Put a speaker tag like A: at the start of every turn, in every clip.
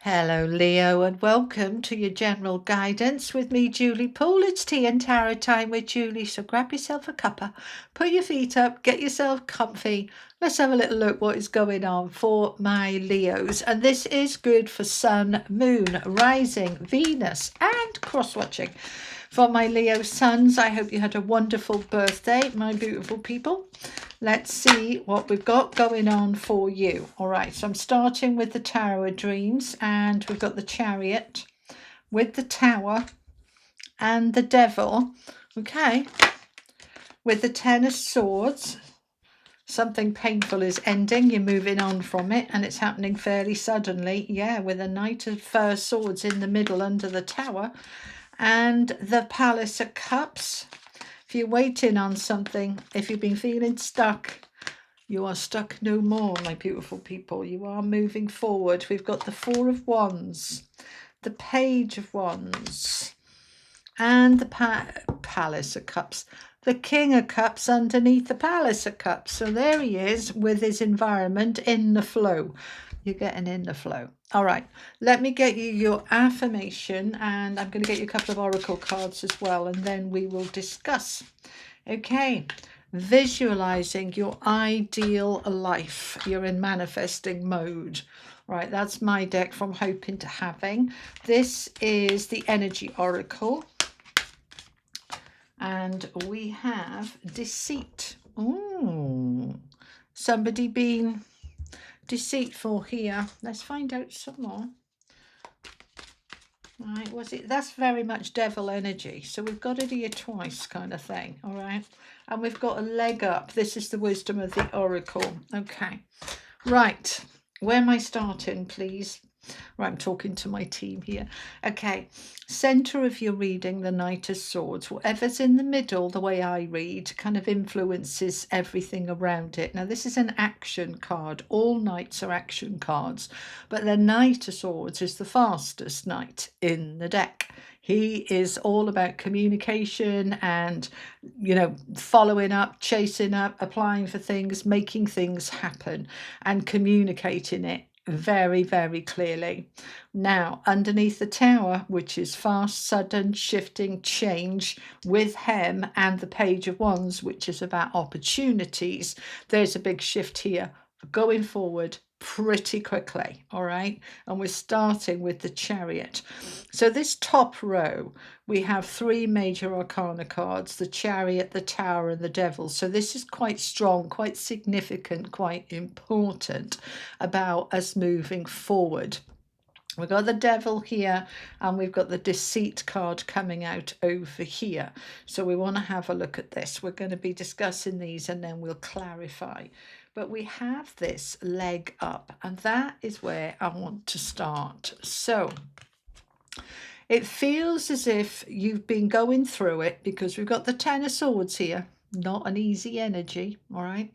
A: Hello, Leo, and welcome to your general guidance with me, Julie Poole. It's tea and tarot time with Julie, so grab yourself a cuppa, put your feet up, get yourself comfy. Let's have a little look what is going on for my Leos. And this is good for Sun, Moon, Rising, Venus, and cross-watching. For my Leo sons, I hope you had a wonderful birthday, my beautiful people. Let's see what we've got going on for you. All right, so I'm starting with the Tower of Dreams, and we've got the Chariot with the Tower and the Devil. Okay, with the Ten of Swords. Something painful is ending, you're moving on from it, and it's happening fairly suddenly. Yeah, with a Knight of Swords in the middle under the Tower, and the Palace of Cups. If you're waiting on something, if you've been feeling stuck, you are stuck no more, my beautiful people. You are moving forward. We've got the Four of Wands, the Page of Wands, and the Palace of Cups. The King of Cups underneath the Palace of Cups. So there he is with his environment in the flow. You're getting in the flow. All right, let me get you your affirmation, and I'm going to get you a couple of oracle cards as well, and then we will discuss. Okay, visualizing your ideal life. You're in manifesting mode. Right, that's my deck from Hoping to Having. This is the energy oracle. And we have deceit. Oh, somebody being deceitful here. Let's find out some more. Right, was it? That's very much devil energy. So we've got it here twice, kind of thing. All right, and we've got a leg up. This is the wisdom of the oracle. Okay, right. Where am I starting, please? Right, I'm talking to my team here. Okay, center of your reading, the Knight of Swords. Whatever's in the middle, the way I read, kind of influences everything around it. Now, this is an action card. All knights are action cards, but the Knight of Swords is the fastest knight in the deck. He is all about communication and, following up, chasing up, applying for things, making things happen, and communicating it very, very clearly. Now, underneath the Tower, which is fast, sudden, shifting change with him, and the Page of Wands, which is about opportunities, there's a big shift here going forward pretty quickly. All right, and we're starting with the Chariot. So this top row, we have three major arcana cards: the Chariot, the Tower, and the Devil. So this is quite strong, quite significant, quite important about us moving forward. We've got the Devil here, and we've got the Deceit card coming out over here. So we want to have a look at this. We're going to be discussing these, and then we'll clarify. But we have this leg up, and that is where I want to start. So it feels as if you've been going through it, because we've got the Ten of Swords here. Not an easy energy, all right?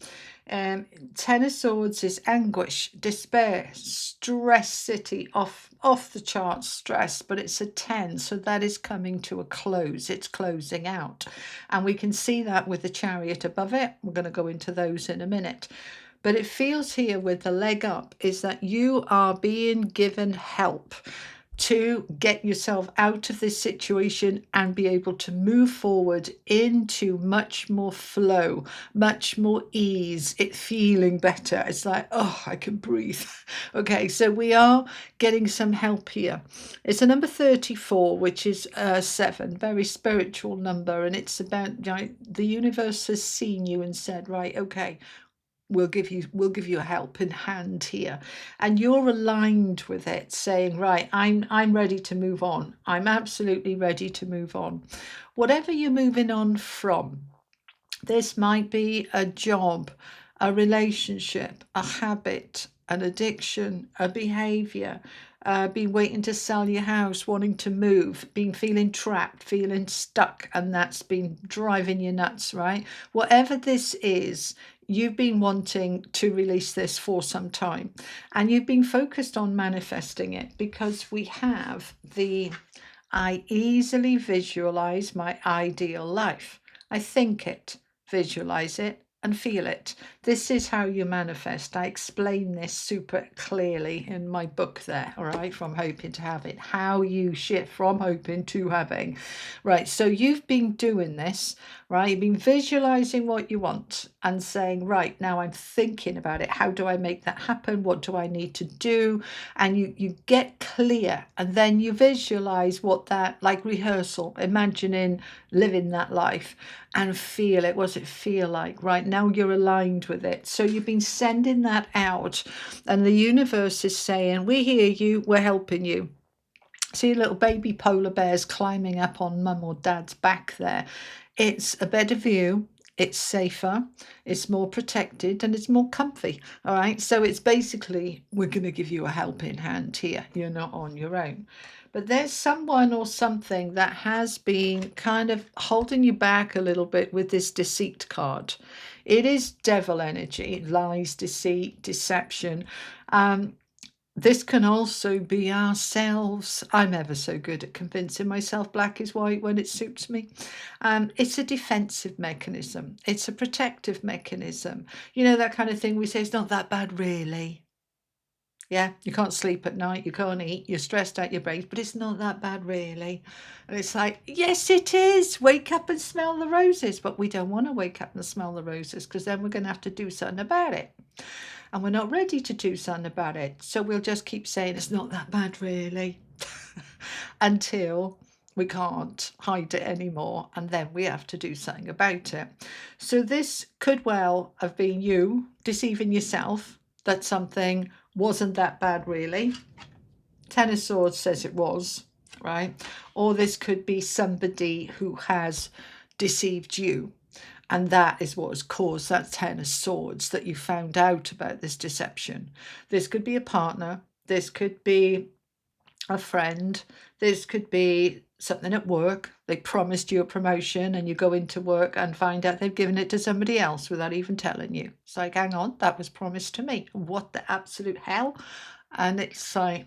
A: Ten of Swords is anguish, despair, stress city, off the charts stress, but it's a 10, so that is coming to a close. It's closing out, and we can see that with the Chariot above it. We're going to go into those in a minute. But it feels here with the leg up is that you are being given help to get yourself out of this situation and be able to move forward into much more flow, much more ease, it feeling better. It's like, oh, I can breathe. Okay, so we are getting some help here. It's a number 34, which is 7, very spiritual number, and it's about, the universe has seen you and said, right, okay, we'll give you a helping hand here, and you're aligned with it, saying, right, I'm ready to move on. I'm absolutely ready to move on. Whatever you're moving on from, this might be a job, a relationship, a habit, an addiction, a behavior, been waiting to sell your house, wanting to move, been feeling trapped, feeling stuck, and that's been driving you nuts, right? Whatever this is, you've been wanting to release this for some time, and you've been focused on manifesting it, because we have I easily visualize my ideal life. I think it, visualize it, and feel it. This is how you manifest. I explain this super clearly in my book there, all right, From Hoping to Having, how you shift from hoping to having. Right, so you've been doing this, right? You've been visualizing what you want and saying, right, now I'm thinking about it. How do I make that happen? What do I need to do? And you get clear, and then you visualize what that, like rehearsal, imagining living that life and feel it. What does it feel like? Right now you're aligned with it. So you've been sending that out, and the universe is saying, we hear you, we're helping you. See little baby polar bears climbing up on mum or dad's back there. It's a better view. It's safer, it's more protected, and it's more comfy. All right. So it's basically, we're going to give you a helping hand here. You're not on your own. But there's someone or something that has been kind of holding you back a little bit with this deceit card. It is devil energy, lies, deceit, deception. This can also be ourselves. I'm ever so good at convincing myself black is white when it suits me. It's a defensive mechanism. It's a protective mechanism. You know, that kind of thing we say, it's not that bad, really. Yeah, you can't sleep at night, you can't eat, you're stressed out your brains, but it's not that bad, really. And it's like, yes, it is. Wake up and smell the roses. But we don't want to wake up and smell the roses, because then we're going to have to do something about it. And we're not ready to do something about it. So we'll just keep saying it's not that bad, really, until we can't hide it anymore. And then we have to do something about it. So this could well have been you deceiving yourself that something wasn't that bad, really. Ten of Swords says it was, right? Or this could be somebody who has deceived you. And that is what has caused that Ten of Swords, that you found out about this deception. This could be a partner. This could be a friend. This could be something at work. They promised you a promotion and you go into work and find out they've given it to somebody else without even telling you. It's like, hang on, that was promised to me. What the absolute hell? And it's like,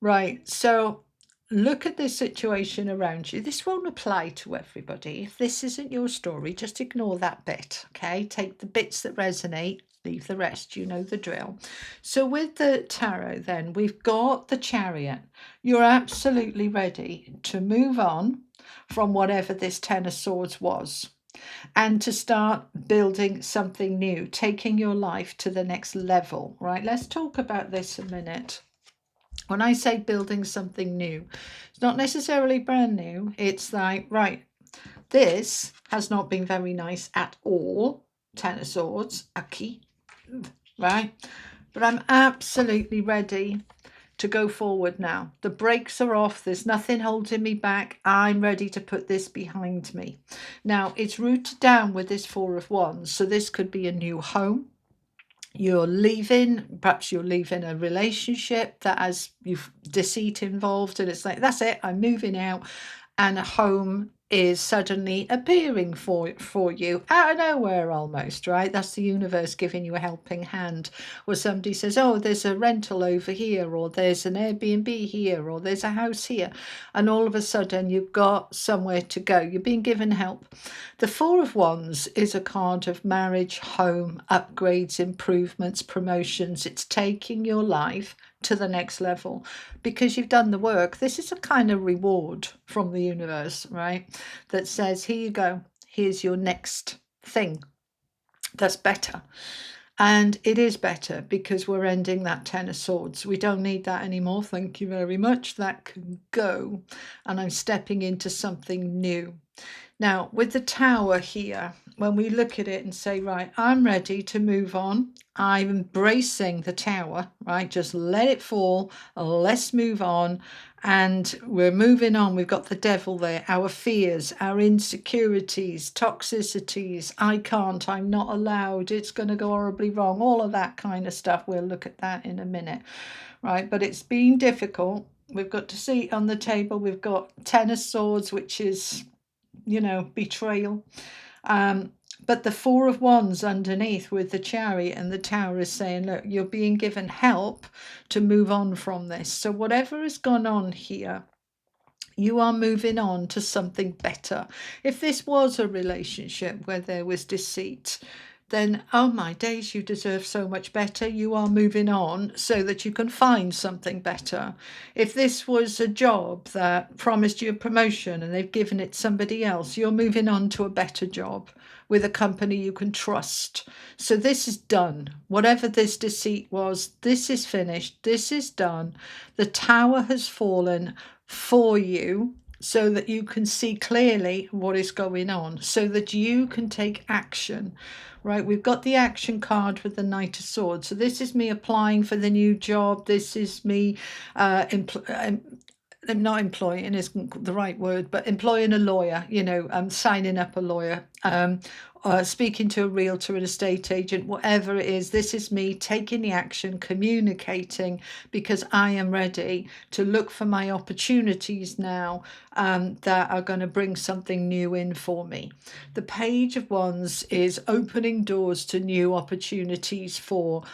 A: right. So look at this situation around you. This won't apply to everybody. If this isn't your story, just ignore that bit, okay? Take the bits that resonate, leave the rest, you know the drill. So with the tarot then, we've got the Chariot. You're absolutely ready to move on from whatever this Ten of Swords was, and to start building something new, taking your life to the next level, right? Let's talk about this a minute. When I say building something new, it's not necessarily brand new. It's like, right, this has not been very nice at all. Ten of Swords, Aki, right? But I'm absolutely ready to go forward now. The brakes are off. There's nothing holding me back. I'm ready to put this behind me. Now, it's rooted down with this Four of Wands. So this could be a new home. You're leaving, perhaps you're leaving a relationship that has you've deceit involved, and it's like, that's it, I'm moving out, and a home is suddenly appearing for you out of nowhere almost, right? That's the universe giving you a helping hand. Or somebody says, oh, there's a rental over here, or there's an Airbnb here, or there's a house here, and all of a sudden you've got somewhere to go. You're being given help. The Four of Wands is a card of marriage, home, upgrades, improvements, promotions. It's taking your life to the next level because you've done the work. This is a kind of reward from the universe, right? That says, here you go, here's your next thing that's better. And it is better because we're ending that Ten of Swords. We don't need that anymore. Thank you very much. That can go. And I'm stepping into something new. Now, with the Tower here, when we look at it and say, right, I'm ready to move on. I'm embracing the Tower, right? Just let it fall. Let's move on. And we're moving on. We've got the Devil there, our fears, our insecurities, toxicities. I can't, I'm not allowed. It's going to go horribly wrong. All of that kind of stuff. We'll look at that in a minute, right? But it's been difficult. We've got deceit on the table. We've got Ten of Swords, which is, you know, betrayal. But the Four of Wands underneath with the Chariot and the Tower is saying, look, you're being given help to move on from this. So whatever has gone on here, You are moving on to something better. If this was a relationship where there was deceit, then, oh my days, you deserve so much better. You are moving on so that you can find something better. If this was a job that promised you a promotion and they've given it somebody else, you're moving on to a better job with a company you can trust. So this is done. Whatever this deceit was, this is finished. This is done. The tower has fallen for you, so that you can see clearly what is going on, so that you can take action. Right, we've got the action card with the Knight of Swords. So this is me applying for the new job. This is me not employing isn't the right word, but employing a lawyer, signing up a lawyer, speaking to a realtor, an estate agent, whatever it is. This is me taking the action, communicating, because I am ready to look for my opportunities now that are going to bring something new in for me. The Page of Wands is opening doors to new opportunities for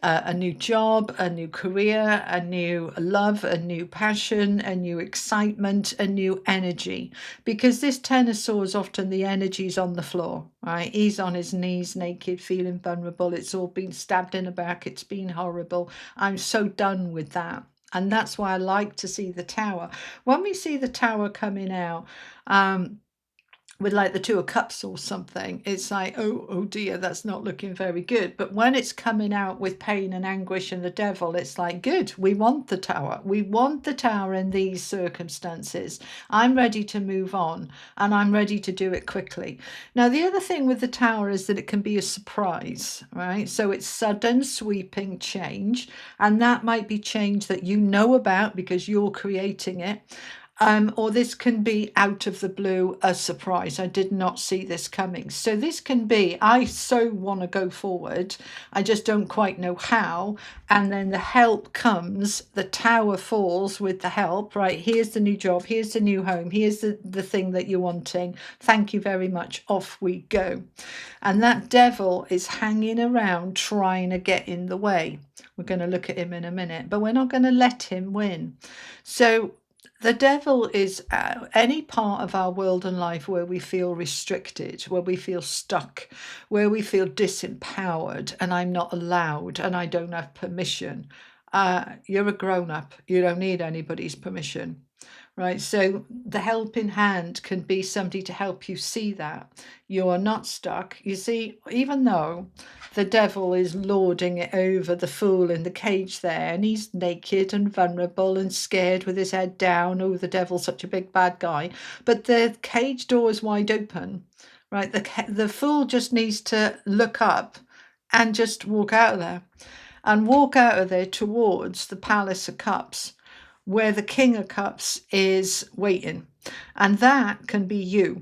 A: a new job, a new career, a new love, a new passion, a new excitement, a new energy. Because this Ten of Swords, often the energy's on the floor, right? He's on his knees, naked, feeling vulnerable. It's all been stabbed in the back. It's been horrible. I'm so done with that. And that's why I like to see the tower. When we see the tower coming out, with like the Two of Cups or something, it's like, oh dear, that's not looking very good. But when it's coming out with pain and anguish and the devil, it's like, good, we want the tower. We want the tower in these circumstances. I'm ready to move on, and I'm ready to do it quickly. Now, the other thing with the tower is that it can be a surprise, right? So it's sudden, sweeping change, and that might be change that you know about because you're creating it. Or this can be out of the blue, a surprise. I did not see this coming. So this can be, I so want to go forward, I just don't quite know how. And then the help comes, the tower falls with the help, right? Here's the new job, here's the new home, here's the thing that you're wanting. Thank you very much, off we go. And that devil is hanging around trying to get in the way. We're going to look at him in a minute, but we're not going to let him win. So the devil is any part of our world and life where we feel restricted, where we feel stuck, where we feel disempowered, and I'm not allowed and I don't have permission. You're a grown-up. You don't need anybody's permission. Right, so the helping hand can be somebody to help you see that you are not stuck. You see, even though the devil is lording it over the fool in the cage there, and he's naked and vulnerable and scared with his head down. Oh, the devil's such a big bad guy. But the cage door is wide open, right? The fool just needs to look up and just walk out of there, and walk out of there towards the Palace of Cups, where the King of Cups is waiting. And that can be you.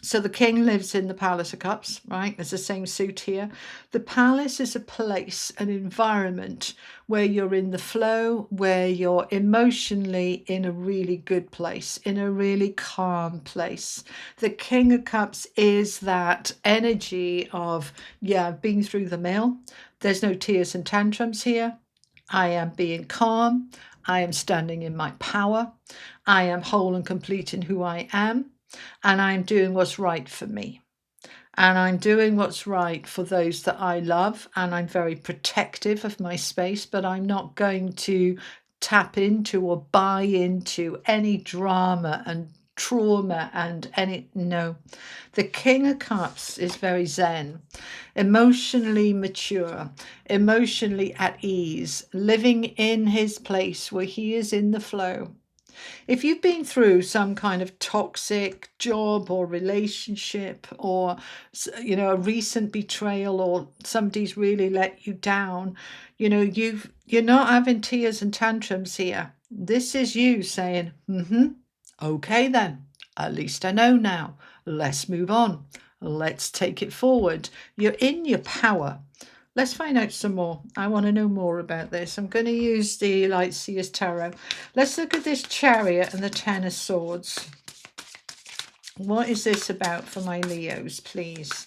A: So the king lives in the Palace of Cups, right? It's the same suit here. The palace is a place, an environment where you're in the flow, where you're emotionally in a really good place, in a really calm place. The King of Cups is that energy of, yeah, I've been through the mill. There's no tears and tantrums here. I am being calm. I am standing in my power. I am whole and complete in who I am. And I'm doing what's right for me. And I'm doing what's right for those that I love. And I'm very protective of my space, but I'm not going to tap into or buy into any drama and trauma and no. The King of Cups is very zen, emotionally mature, emotionally at ease, living in his place where he is in the flow. If you've been through some kind of toxic job or relationship, or a recent betrayal, or somebody's really let you down, you're not having tears and tantrums here. This is you saying, okay then, at least I know now. Let's move on. Let's take it forward. You're in your power. Let's find out some more. I want to know more about this. I'm going to use the Lightseer's Tarot. Let's look at this Chariot and the Ten of Swords. What is this about for my Leos, please?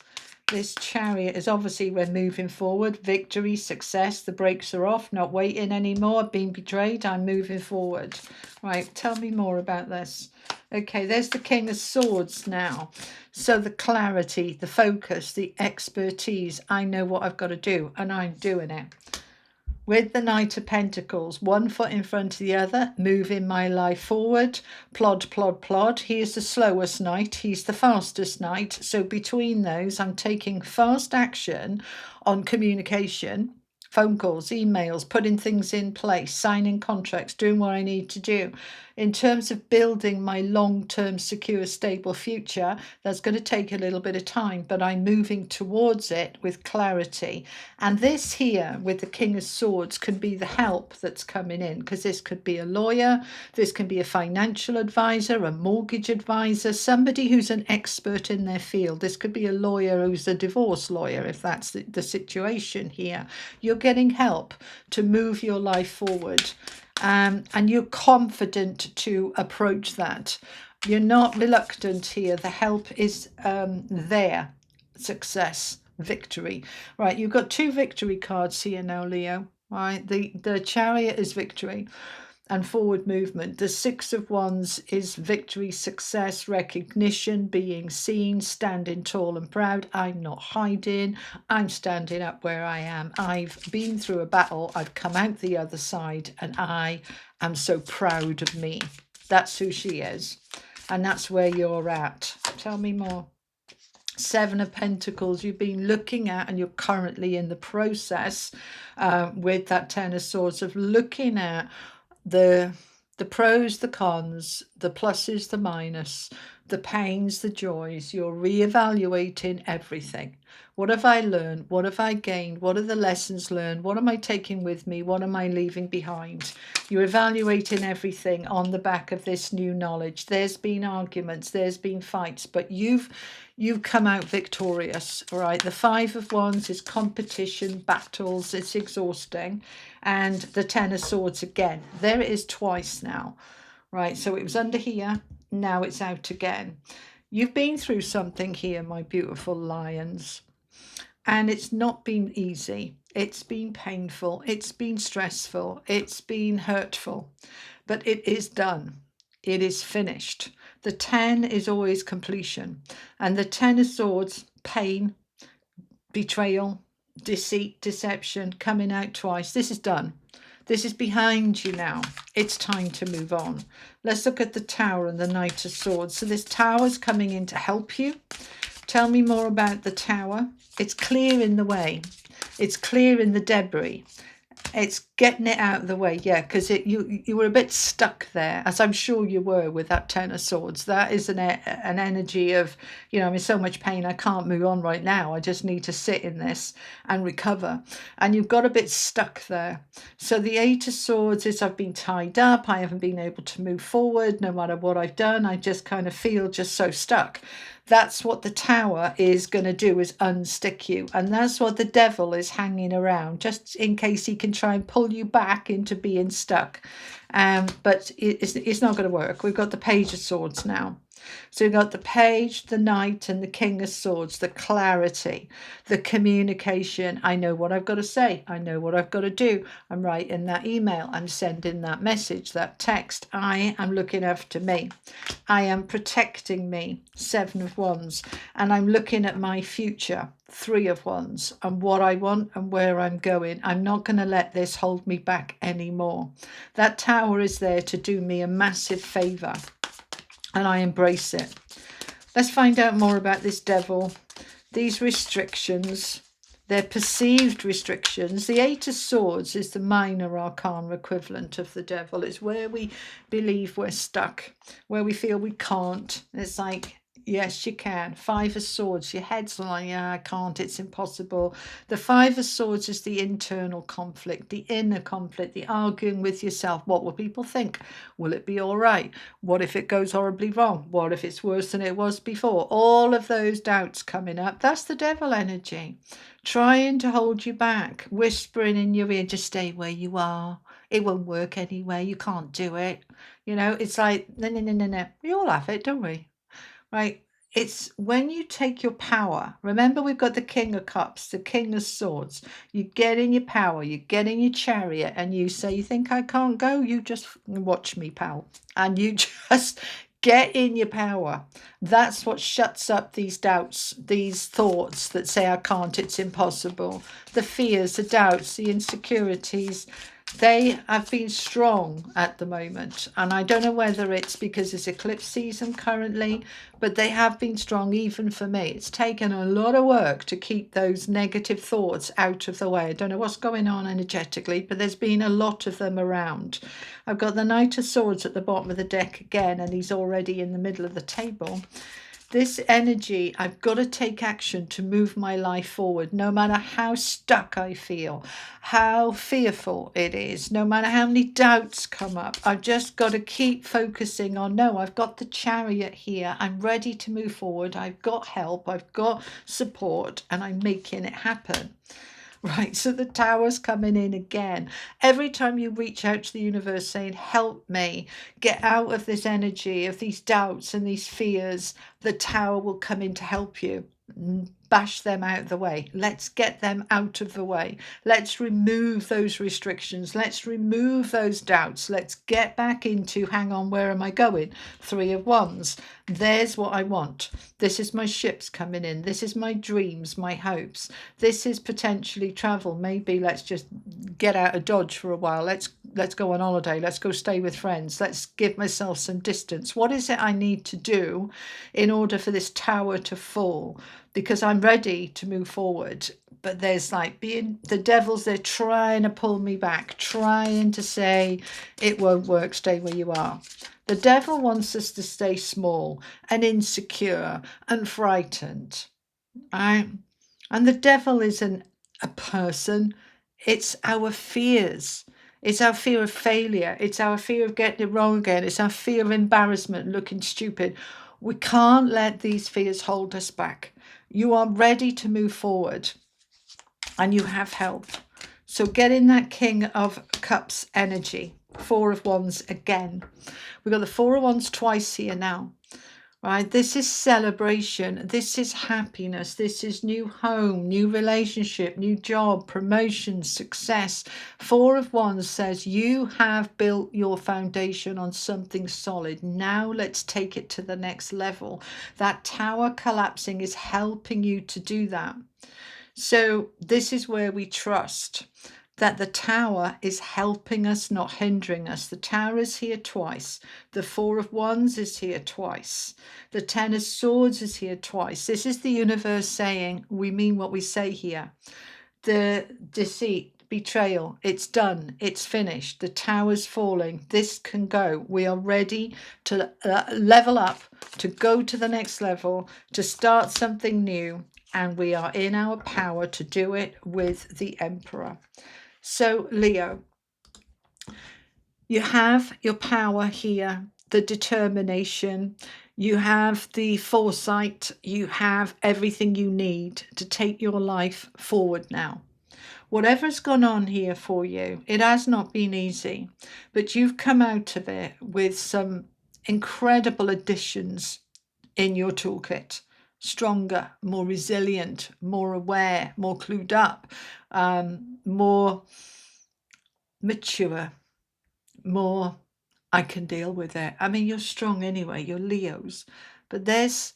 A: This Chariot is obviously we're moving forward, victory, success, the brakes are off, not waiting anymore, being betrayed, I'm moving forward. Right, tell me more about this. Okay, there's the King of Swords now. So the clarity, the focus, the expertise, I know what I've got to do and I'm doing it. With the Knight of Pentacles, one foot in front of the other, moving my life forward, plod, plod, plod. He is the slowest knight, he's the fastest knight. So between those, I'm taking fast action on communication, phone calls, emails, putting things in place, signing contracts, doing what I need to do. In terms of building my long-term, secure, stable future, that's going to take a little bit of time, but I'm moving towards it with clarity. And this here with the King of Swords can be the help that's coming in, because this could be a lawyer, this can be a financial advisor, a mortgage advisor, somebody who's an expert in their field. This could be a lawyer who's a divorce lawyer, if that's the situation here. You're getting help to move your life forward. And you're confident to approach that. You're not reluctant here. The help is there. Success, victory. Right, you've got two victory cards here now, Leo. Right, the Chariot is victory and forward movement. The Six of Wands is victory, success, recognition, being seen, standing tall and proud. I'm not hiding. I'm standing up where I am. I've been through a battle. I've come out the other side and I am so proud of me. That's who she is. And that's where you're at. Tell me more. Seven of Pentacles, you've been looking at and you're currently in the process with that Ten of Swords of looking at the pros, the cons, the pluses, the minus, the pains, the joys. You're reevaluating everything. What have I learned? What have I gained? What are the lessons learned? What am I taking with me? What am I leaving behind? You're evaluating everything on the back of this new knowledge. There's been arguments, there's been fights, but you've come out victorious. All right, the Five of Wands is competition, battles, it's exhausting. And the Ten of Swords again, there it is twice now. Right, so it was under here, now it's out again. You've been through something here, my beautiful lions, and it's not been easy. It's been painful, it's been stressful, it's been hurtful, but it is done. It is finished. The 10 is always completion, and the 10 of Swords, pain, betrayal, deceit, deception, coming out twice. This is done. This is behind you now. It's time to move on. Let's look at the Tower and the Knight of Swords. So this Tower is coming in to help you. Tell me more about the Tower. It's clearing the way. It's clearing the debris. It's getting it out of the way, yeah, because you were a bit stuck there, as I'm sure you were with that Ten of Swords. That is an energy of, I'm in so much pain, I can't move on right now. I just need to sit in this and recover. And you've got a bit stuck there. So the Eight of Swords is I've been tied up. I haven't been able to move forward no matter what I've done. I just kind of feel just so stuck. That's what the Tower is going to do, is unstick you. And that's what the devil is hanging around, just in case he can try and pull you back into being stuck. But it's not going to work. We've got the Page of Swords now. So we've got the Page, the Knight, and the King of Swords, the clarity, the communication. I know what I've got to say. I know what I've got to do. I'm writing that email. I'm sending that message, that text. I am looking after me. I am protecting me. Seven of Wands. And I'm looking at my future. Three of Wands, and what I want and where I'm going. I'm not going to let this hold me back anymore. That Tower is there to do me a massive favour, and I embrace it. Let's find out more about this devil. These restrictions, they're perceived restrictions. The Eight of Swords is the minor arcana equivalent of the devil. It's where we believe we're stuck, where we feel we can't. It's like, yes, you can. Five of Swords, your head's like, yeah, I can't, it's impossible. The Five of Swords is the internal conflict, the inner conflict, the arguing with yourself. What will people think? Will it be all right? What if it goes horribly wrong? What if it's worse than it was before? All of those doubts coming up. That's the devil energy, trying to hold you back, whispering in your ear, just stay where you are. It won't work anyway. You can't do it. It's like, no. We all have it, don't we? Right, it's when you take your power. Remember, we've got the King of Cups, the King of Swords. You get in your power, you get in your chariot, and you say, you think I can't go? You just watch me, pal. And you just get in your power. That's what shuts up these doubts, these thoughts that say I can't, it's impossible. The fears, the doubts, the insecurities. They have been strong at the moment, and I don't know whether it's because it's eclipse season currently, but they have been strong even for me. It's taken a lot of work to keep those negative thoughts out of the way. I don't know what's going on energetically, but there's been a lot of them around. I've got the Knight of Swords at the bottom of the deck again, and he's already in the middle of the table. This energy, I've got to take action to move my life forward, no matter how stuck I feel, how fearful it is, no matter how many doubts come up. I've just got to keep focusing on, no, I've got the chariot here. I'm ready to move forward. I've got help. I've got support, and I'm making it happen. Right, so the tower's coming in again. Every time you reach out to the universe saying, help me, get out of this energy of these doubts and these fears, the tower will come in to help you. Bash them out of the way. Let's get them out of the way. Let's remove those restrictions. Let's remove those doubts. Let's get back into, hang on, where am I going? 3 of Wands. There's what I want. This is my ships coming in. This is my dreams, my hopes. This is potentially travel. Maybe let's just get out of Dodge for a while. Let's go on holiday. Let's go stay with friends. Let's give myself some distance. What is it I need to do in order for this tower to fall? Because I'm ready to move forward, but there's like being the devils, they're trying to pull me back, trying to say it won't work, stay where you are. The devil wants us to stay small and insecure and frightened, right? And the devil isn't a person, it's our fears. It's our fear of failure. It's our fear of getting it wrong again. It's our fear of embarrassment, looking stupid. We can't let these fears hold us back. You are ready to move forward and you have help. So get in that King of Cups energy. 4 of Wands again. We've got the 4 of Wands twice here now. Right, this is celebration, this is happiness, this is new home, new relationship, new job, promotion, success. 4 of Wands says you have built your foundation on something solid. Now let's take it to the next level. That tower collapsing is helping you to do that. So this is where we trust that the tower is helping us, not hindering us. The tower is here twice. The 4 of Wands is here twice. The 10 of Swords is here twice. This is the universe saying, we mean what we say here. The deceit, betrayal, it's done, it's finished. The tower's falling. This can go. We are ready to level up, to go to the next level, to start something new. And we are in our power to do it with the Emperor. So, Leo, you have your power here, the determination, you have the foresight, you have everything you need to take your life forward now. Whatever's gone on here for you, it has not been easy, but you've come out of it with some incredible additions in your toolkit. Stronger, more resilient, more aware, more clued up, more mature, more I can deal with it. I mean, you're strong anyway, you're Leos, but this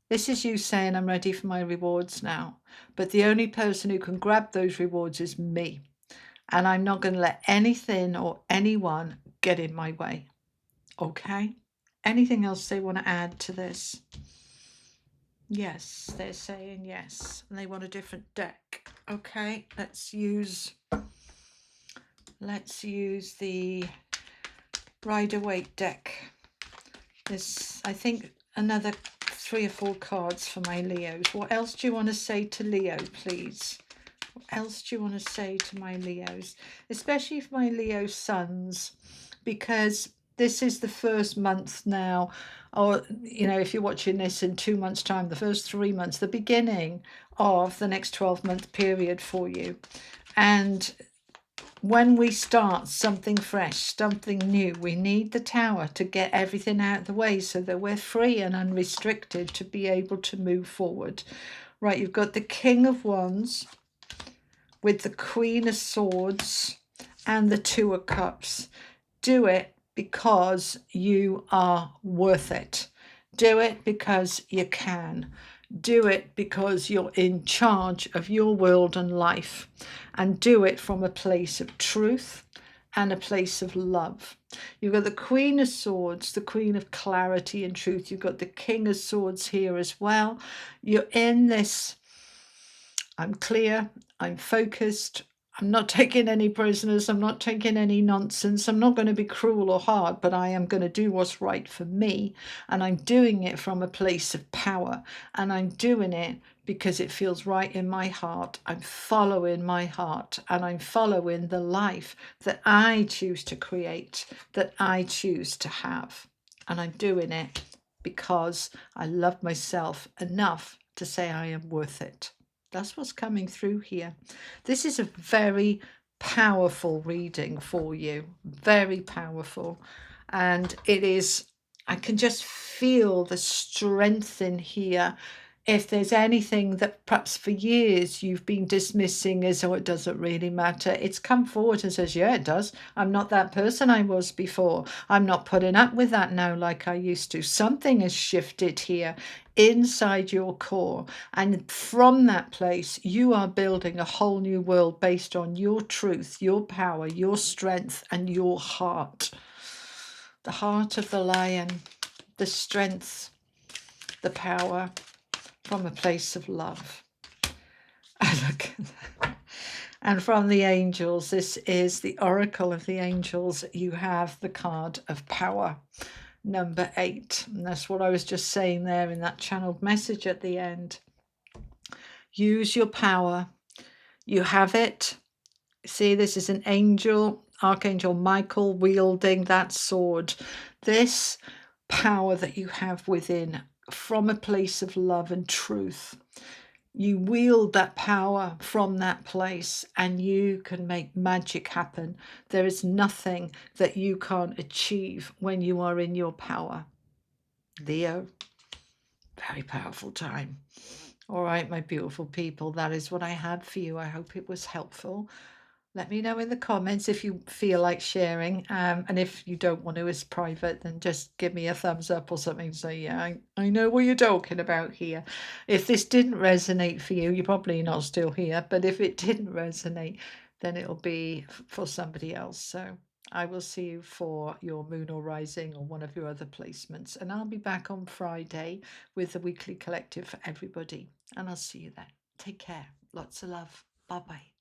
A: is you saying I'm ready for my rewards now. But the only person who can grab those rewards is me. And I'm not going to let anything or anyone get in my way. Okay? Anything else they want to add to this? Yes, they're saying yes. And they want a different deck. Okay, let's use the Rider-Waite deck. There's, I think, another 3 or 4 cards for my Leos. What else do you want to say to Leo, please? What else do you want to say to my Leos? Especially for my Leo sons, because this is the first month now, or, you know, if you're watching this in 2 months' time, the first 3 months, the beginning of the next 12-month period for you. And when we start something fresh, something new, we need the Tower to get everything out of the way so that we're free and unrestricted to be able to move forward. Right, you've got the King of Wands with the Queen of Swords and the Two of Cups. Do it because you are worth it. Do it because you can. Do it because you're in charge of your world and life. And do it from a place of truth and a place of love. You've got the Queen of Swords, the Queen of clarity and truth. You've got the King of Swords here as well. You're in this, I'm clear, I'm focused, I'm not taking any prisoners, I'm not taking any nonsense, I'm not going to be cruel or hard, but I am going to do what's right for me. And I'm doing it from a place of power. And I'm doing it because it feels right in my heart. I'm following my heart, and I'm following the life that I choose to create, that I choose to have. And I'm doing it because I love myself enough to say I am worth it. That's what's coming through here. This is a very powerful reading for you, very powerful. And it is, I can just feel the strength in here. If there's anything that perhaps for years you've been dismissing as, oh, it doesn't really matter, it's come forward and says, yeah, it does. I'm not that person I was before. I'm not putting up with that now like I used to. Something has shifted here inside your core. And from that place, you are building a whole new world based on your truth, your power, your strength, and your heart. The heart of the lion, the strength, the power, from a place of love. And from the angels, this is the Oracle of the Angels. You have the card of power, number 8. And that's what I was just saying there in that channeled message at the end. Use your power. You have it. See, this is an angel, Archangel Michael, wielding that sword. This power that you have within, from a place of love and truth. You wield that power from that place, and you can make magic happen. There is nothing that you can't achieve when you are in your power. Leo, very powerful time. All right, my beautiful people, that is what I had for you. I hope it was helpful. Let me know in the comments if you feel like sharing. And if you don't want to, it's private, then just give me a thumbs up or something. So yeah, I know what you're talking about here. If this didn't resonate for you, you're probably not still here. But if it didn't resonate, then it'll be for somebody else. So I will see you for your moon or rising or one of your other placements. And I'll be back on Friday with the weekly collective for everybody. And I'll see you then. Take care. Lots of love. Bye-bye.